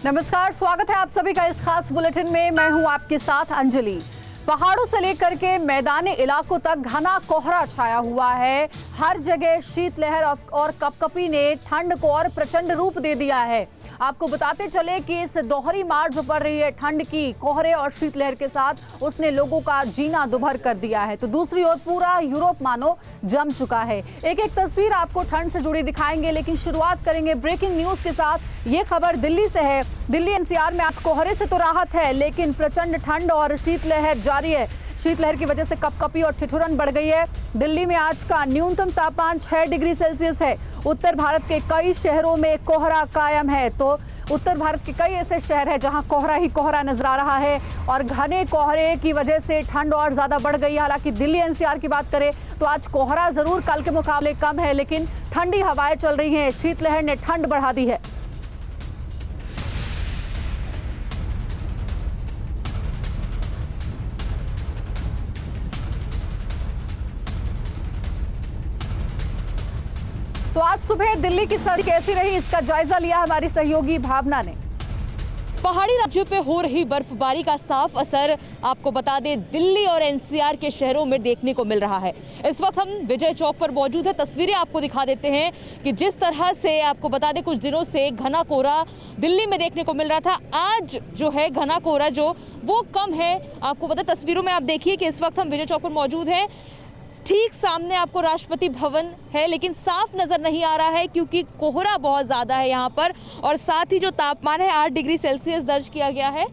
नमस्कार, स्वागत है आप सभी का इस खास बुलेटिन में। मैं हूं आपके साथ अंजलि। पहाड़ों से लेकर के मैदानी इलाकों तक घना कोहरा छाया हुआ है। हर जगह शीतलहर और कपकपी ने ठंड को और प्रचंड रूप दे दिया है। आपको बताते चले कि इस दोहरी मार जो पड़ रही है ठंड की, कोहरे और शीतलहर के साथ, उसने लोगों का जीना दुभर कर दिया है। तो दूसरी ओर पूरा यूरोप मानो जम चुका है। एक एक तस्वीर आपको ठंड से जुड़ी दिखाएंगे, लेकिन शुरुआत करेंगे ब्रेकिंग न्यूज के साथ। ये खबर दिल्ली से है। दिल्ली एनसीआर में आज कोहरे से तो राहत है, लेकिन प्रचंड ठंड और शीतलहर जारी है। शीतलहर की वजह से कपकपी और ठिठुरन बढ़ गई है। दिल्ली में आज का न्यूनतम तापमान 6 डिग्री सेल्सियस है। उत्तर भारत के कई शहरों में कोहरा कायम है। तो उत्तर भारत के कई ऐसे शहर हैं जहां कोहरा ही कोहरा नजर आ रहा है और घने कोहरे की वजह से ठंड और ज्यादा बढ़ गई है। हालांकि दिल्ली एनसीआर की बात करें तो आज कोहरा जरूर कल के मुकाबले कम है, लेकिन ठंडी हवाएं चल रही हैं। शीतलहर ने ठंड बढ़ा दी है। तो आज सुबह दिल्ली की सर्दी कैसी रही, इसका जायजा लिया हमारी सहयोगी भावना ने। पहाड़ी राज्यों पे हो रही बर्फबारी का साफ असर आपको बता दें दिल्ली और एनसीआर के शहरों में देखने को मिल रहा है। इस वक्त हम विजय चौक पर मौजूद है। तस्वीरें आपको दिखा देते हैं कि जिस तरह से आपको बता दें कुछ दिनों से घना कोहरा दिल्ली में देखने को मिल रहा था, आज जो है घना कोहरा जो वो कम है। आपको बता तस्वीरों में आप देखिए कि इस वक्त हम विजय चौक पर मौजूद है। ठीक सामने आपको राष्ट्रपति भवन है, लेकिन साफ नजर नहीं आ रहा है क्योंकि कोहरा बहुत ज्यादा है यहाँ पर। और साथ ही जो तापमान है 8 डिग्री सेल्सियस दर्ज किया गया है।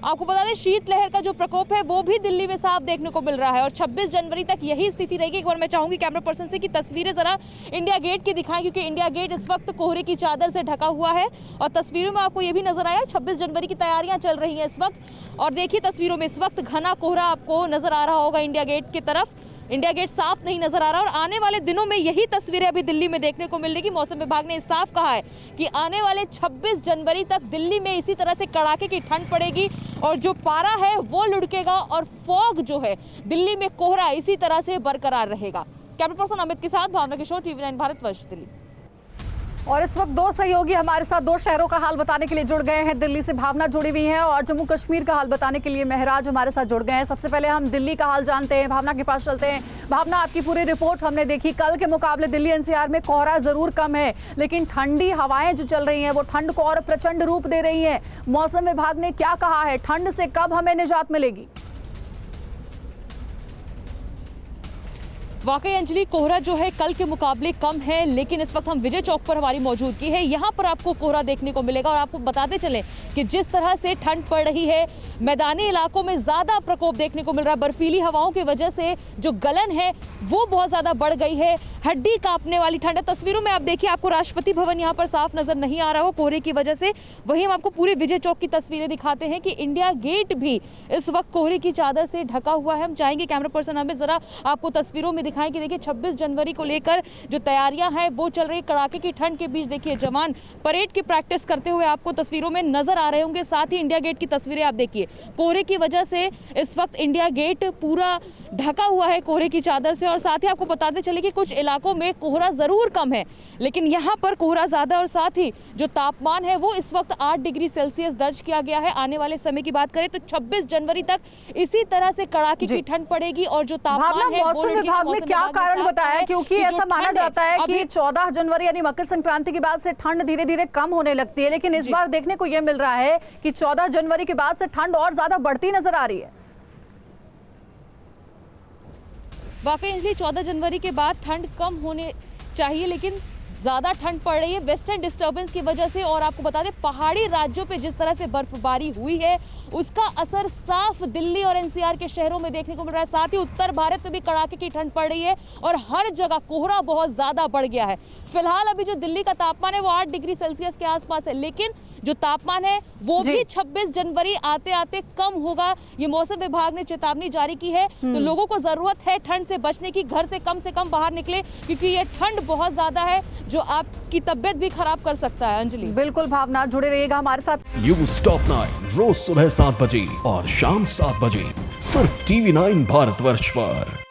आपको बता दें शीतलहर का जो प्रकोप है वो भी दिल्ली में साफ देखने को मिल रहा है और 26 जनवरी तक यही स्थिति रहेगी। एक बार मैं चाहूंगी कैमरा पर्सन से कि तस्वीरें जरा इंडिया गेट की दिखाएं, क्योंकि इंडिया गेट इस वक्त कोहरे की चादर से ढका हुआ है और तस्वीरों में आपको ये भी नजर आया 26 जनवरी की तैयारियां चल रही हैं इस वक्त। और देखिए तस्वीरों में इस वक्त घना कोहरा आपको नजर आ रहा होगा इंडिया गेट की तरफ। इंडिया गेट साफ नहीं नजर आ रहा और आने वाले दिनों में यही तस्वीरें अभी दिल्ली में देखने को मिल रही। मौसम विभाग ने साफ कहा है कि आने वाले 26 जनवरी तक दिल्ली में इसी तरह से कड़ाके की ठंड पड़ेगी और जो पारा है वो लुढ़केगा और फॉग जो है दिल्ली में कोहरा इसी तरह से बरकरार रहेगा। कैमरा पर्सन अमित के साथ भावना किशोर, TV9 भारतवर्ष, दिल्ली। और इस वक्त दो सहयोगी हमारे साथ दो शहरों का हाल बताने के लिए जुड़ गए हैं। दिल्ली से भावना जुड़ी हुई है और जम्मू कश्मीर का हाल बताने के लिए महराज हमारे साथ जुड़ गए हैं। सबसे पहले हम दिल्ली का हाल जानते हैं, भावना के पास चलते हैं। भावना, आपकी पूरी रिपोर्ट हमने देखी। कल के मुकाबले दिल्ली एनसीआर में कोहरा जरूर कम है, लेकिन ठंडी हवाएं जो चल रही हैं वो ठंड को और प्रचंड रूप दे रही है। मौसम विभाग ने क्या कहा है, ठंड से कब हमें निजात मिलेगी? वाकई अंजलि, कोहरा जो है कल के मुकाबले कम है, लेकिन इस वक्त हम विजय चौक पर हमारी मौजूदगी है। यहाँ पर आपको कोहरा देखने को मिलेगा और आपको बताते चलें कि जिस तरह से ठंड पड़ रही है मैदानी इलाकों में ज्यादा प्रकोप देखने को मिल रहा है। बर्फीली हवाओं की वजह से जो गलन है वो बहुत ज्यादा बढ़ गई है। हड्डी कांपने वाली ठंड है। तस्वीरों में आप देखिए आपको राष्ट्रपति भवन यहाँ पर साफ नजर नहीं आ रहा हो कोहरे की वजह से। वहीं हम आपको पूरे विजय चौक की तस्वीरें दिखाते हैं कि इंडिया गेट भी इस वक्त कोहरे की चादर से ढका हुआ है। हम चाहेंगे कैमरा पर्सन हमें जरा आपको तस्वीरों में दिखाएं कि देखिए 26 जनवरी को लेकर जो तैयारियां हैं वो चल रही। कड़ाके की ठंड के बीच देखिए जवान परेड की प्रैक्टिस करते हुए आपको तस्वीरों में नजर आ रहे होंगे। साथ ही इंडिया गेट की तस्वीरें आप देखिए, कोहरे की वजह से इस वक्त इंडिया गेट पूरा ढका हुआ है कोहरे की चादर से। और साथ ही आपको बताते चले कि कुछ इलाकों में कोहरा जरूर कम है, लेकिन यहाँ पर कोहरा ज्यादा और साथ ही जो तापमान है वो इस वक्त 8 डिग्री सेल्सियस दर्ज किया गया है। आने वाले समय की बात करें तो 26 जनवरी तक इसी तरह से कड़ाके की ठंड पड़ेगी और जो तापमान है मौसम विभाग ने क्या कारण बताया, क्योंकि ऐसा माना जाता है कि 14 जनवरी यानी मकर संक्रांति के बाद से ठंड धीरे धीरे कम होने लगती है, लेकिन इस बार देखने को यह मिल रहा है कि 14 जनवरी के बाद से ठंड और ज्यादा बढ़ती नजर आ रही है। वाकई इसलिए 14 जनवरी के बाद ठंड कम होने चाहिए, लेकिन ज्यादा ठंड पड़ रही है वेस्टर्न डिस्टर्बेंस की वजह से। और आपको बता दें पहाड़ी राज्यों पे जिस तरह से बर्फबारी हुई है उसका असर साफ दिल्ली और एनसीआर के शहरों में देखने को मिल रहा है। साथ ही उत्तर भारत में भी कड़ाके की ठंड पड़ रही है और हर जगह कोहरा बहुत ज्यादा बढ़ गया है। फिलहाल अभी जो दिल्ली का तापमान है वो 8 डिग्री सेल्सियस के आसपास है, लेकिन जो तापमान है वो भी 26 जनवरी आते आते कम होगा। ये मौसम विभाग ने चेतावनी जारी की है। तो लोगों को जरूरत है ठंड से बचने की, घर से कम बाहर निकले, क्योंकि ये ठंड बहुत ज्यादा है जो आपकी तबियत भी खराब कर सकता है। अंजलि, बिल्कुल भावना, जुड़े रहिएगा हमारे साथ। न्यूज़ टॉप 9 रोज सुबह 7 बजे और शाम 7 बजे सिर्फ TV9 भारतवर्ष पर।